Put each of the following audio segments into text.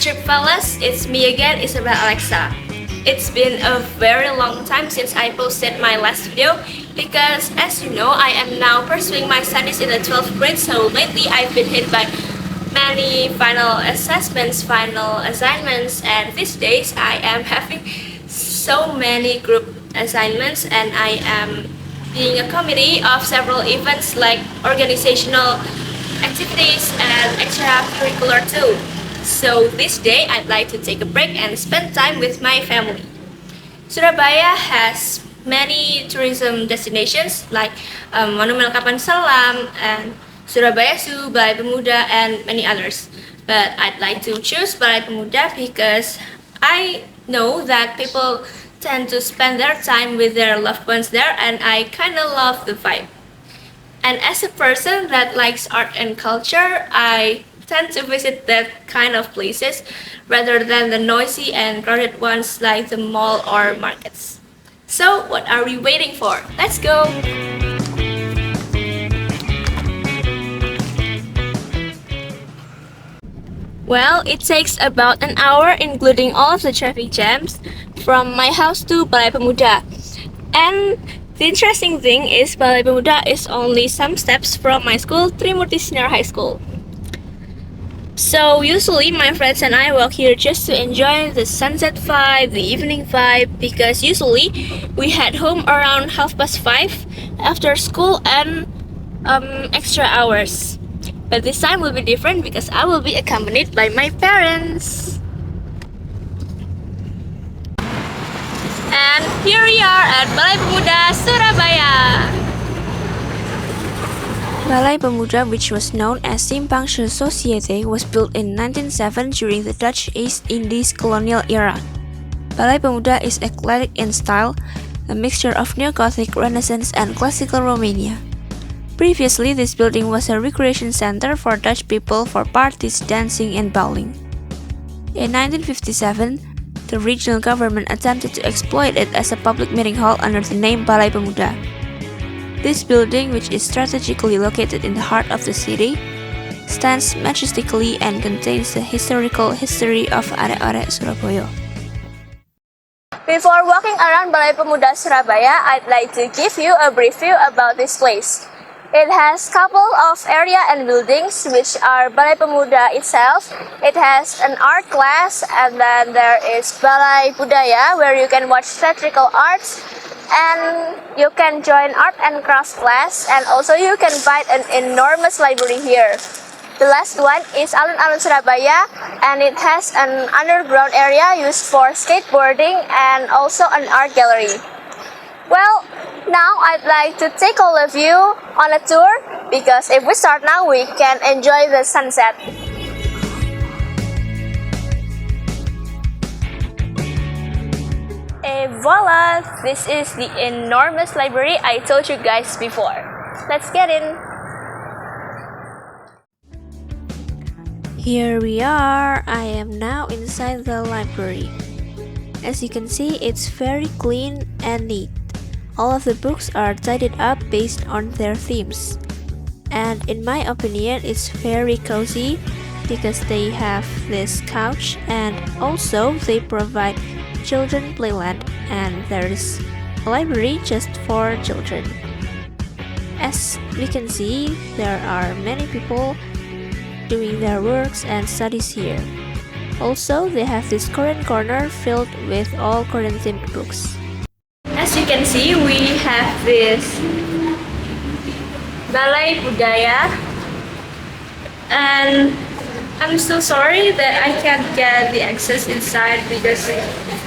Trip Fellas, it's me again, Ysabelle Alexa. It's been a very long time since I posted my last video because as you know, I am now pursuing my studies in the 12th grade, so lately I've been hit by many final assessments, final assignments, and these days I am having so many group assignments and I am being a committee of several events like organizational activities and extracurricular too. So this day I'd like to take a break and spend time with my family. Surabaya has many tourism destinations like Monumen Kapal Selam and Surabaya Zoo, Balai Pemuda, and many others. But I'd like to choose Balai Pemuda because I know that people tend to spend their time with their loved ones there and I kinda love the vibe. And as a person that likes art and culture, I tend to visit that kind of places rather than the noisy and crowded ones like the mall or markets. So what are we waiting for? Let's go! Well, it takes about an hour including all of the traffic jams from my house to Balai Pemuda. And the interesting thing is Balai Pemuda is only some steps from my school, Trimurti Senior High School. So usually my friends and I walk here just to enjoy the sunset vibe, the evening vibe, because usually we head home around 5:30 after school and extra hours. But this time will be different because I will be accompanied by my parents. And here we are at Balai Pemuda, Surabaya. Balai Pemuda, which was known as Simpangsche Societeit, was built in 1907 during the Dutch East Indies colonial era. Balai Pemuda is eclectic in style, a mixture of neo-Gothic, Renaissance, and classical Romania. Previously, this building was a recreation center for Dutch people for parties, dancing, and bowling. In 1957, the regional government attempted to exploit it as a public meeting hall under the name Balai Pemuda. This building, which is strategically located in the heart of the city, stands majestically and contains the historical history of Arek-arek Surabaya. Before walking around Balai Pemuda, Surabaya, I'd like to give you a brief view about this place. It has couple of area and buildings which are Balai Pemuda itself. It has an art class and then there is Balai Budaya where you can watch theatrical arts and you can join art and crafts class and also you can find an enormous library here. The last one is Alun-Alun Surabaya and it has an underground area used for skateboarding and also an art gallery. Well, now I'd like to take all of you on a tour because if we start now, we can enjoy the sunset. Et voila! This is the enormous library I told you guys before. Let's get in! Here we are. I am now inside the library. As you can see, it's very clean and neat. All of the books are tidied up based on their themes. And in my opinion, it's very cozy because they have this couch and also they provide children playland and there is a library just for children. As we can see, there are many people doing their works and studies here. Also, they have this Korean corner filled with all Korean themed books. As you can see, we have this Balai Budaya and I'm so sorry that I can't get the access inside because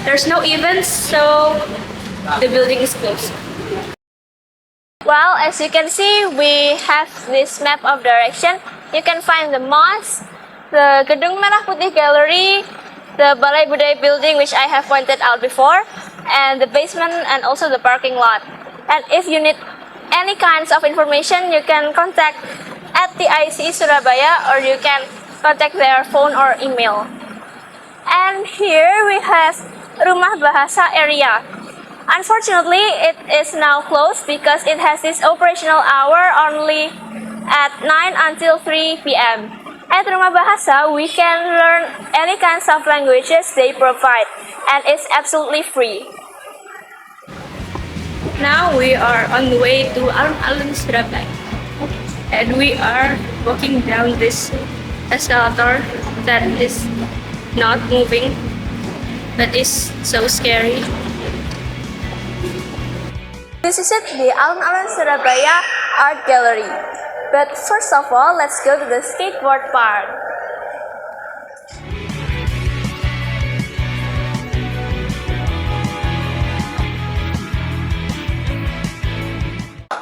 there's no events, so the building is closed. Well, as you can see, we have this map of direction. You can find the mosque, the Gedung Merah Putih Gallery, the Balai Budaya building which I have pointed out before, and the basement and also the parking lot. And if you need any kinds of information, you can contact at the IC Surabaya or you can contact their phone or email. And here we have Rumah Bahasa area. Unfortunately, it is now closed because it has this operational hour only at 9 until 3 p.m. At Rumah Bahasa, we can learn any kinds of languages they provide, and it's absolutely free. Now we are on the way to alun-alun Surabaya, and we are walking down this escalator that is not moving, but is so scary. This is the Alun-Alun Surabaya Art Gallery. But first of all, let's go to the skateboard park.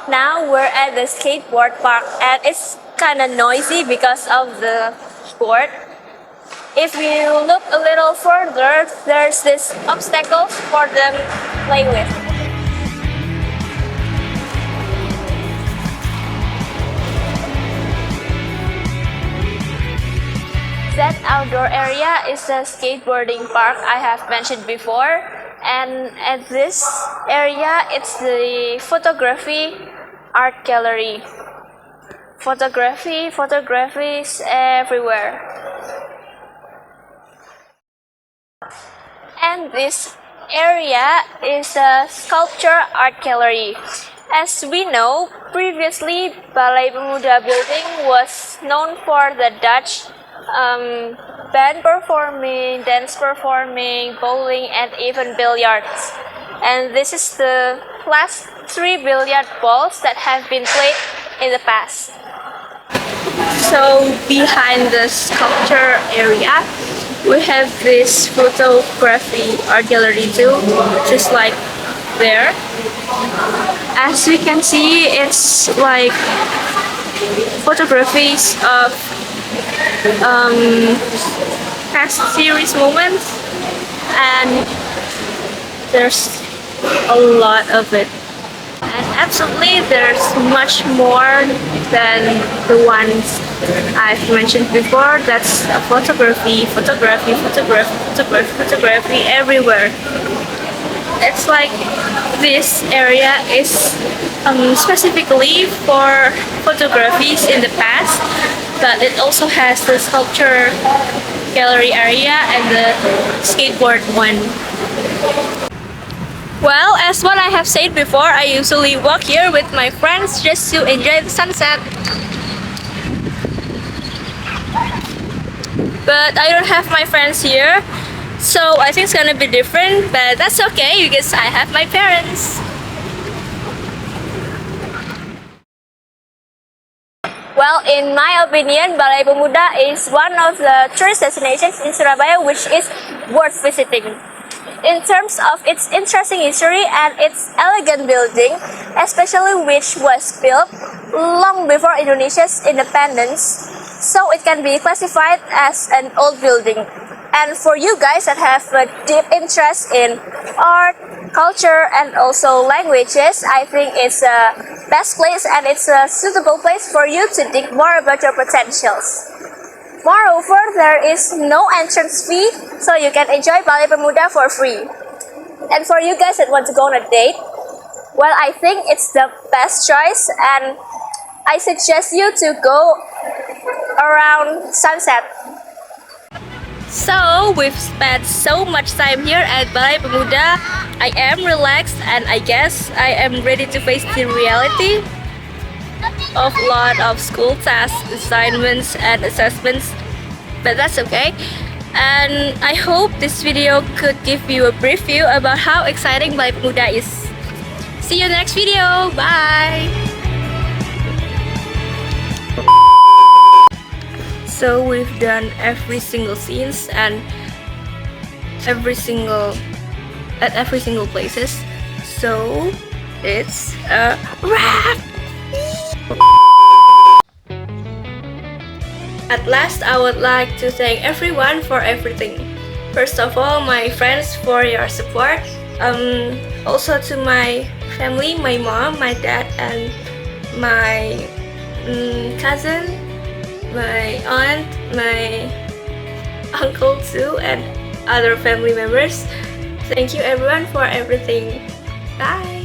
Now we're at the skateboard park and it's kind of noisy because of the board. If you look a little further, there's this obstacles for them to play with. That outdoor area is the skateboarding park I have mentioned before, and at this area it's the photography art gallery. Photography is everywhere. And this area is a sculpture art gallery. As we know, previously Balai Pemuda building was known for the Dutch band performing, dance performing, bowling, and even billiards. And this is the last 3 billiard balls that have been played in the past. So behind the sculpture area, we have this photography art gallery too, just like there. As we can see, it's like photographies of past series moments, and there's a lot of it. And absolutely, there's much more than the ones I've mentioned before. That's photography everywhere. It's like this area is specifically for photographies in the past, but it also has the sculpture gallery area and the skateboard one. Well, as what I have said before, I usually walk here with my friends just to enjoy the sunset. But I don't have my friends here, so I think it's gonna be different, but that's okay because I have my parents. Well, in my opinion, Balai Pemuda is one of the tourist destinations in Surabaya which is worth visiting. In terms of its interesting history and its elegant building, especially which was built long before Indonesia's independence, so it can be classified as an old building. And for you guys that have a deep interest in art, culture, and also languages, I think it's a best place and it's a suitable place for you to dig more about your potentials. Moreover, there is no entrance fee, so you can enjoy Balai Pemuda for free. And for you guys that want to go on a date, well, I think it's the best choice, and I suggest you to go around sunset. So, we've spent so much time here at Balai Pemuda. I am relaxed and I guess I am ready to face the reality of a lot of school tasks, assignments, and assessments, but that's okay. And I hope this video could give you a brief view about how exciting Balai Pemuda is. See you in the next video. Bye! So we've done every single scenes and every single places. So it's a wrap! At last, I would like to thank everyone for everything. First of all, my friends for your support. Also to my family, my mom, my dad, and my cousin, my aunt, my uncle too, and other family members. Thank you everyone for everything. Bye!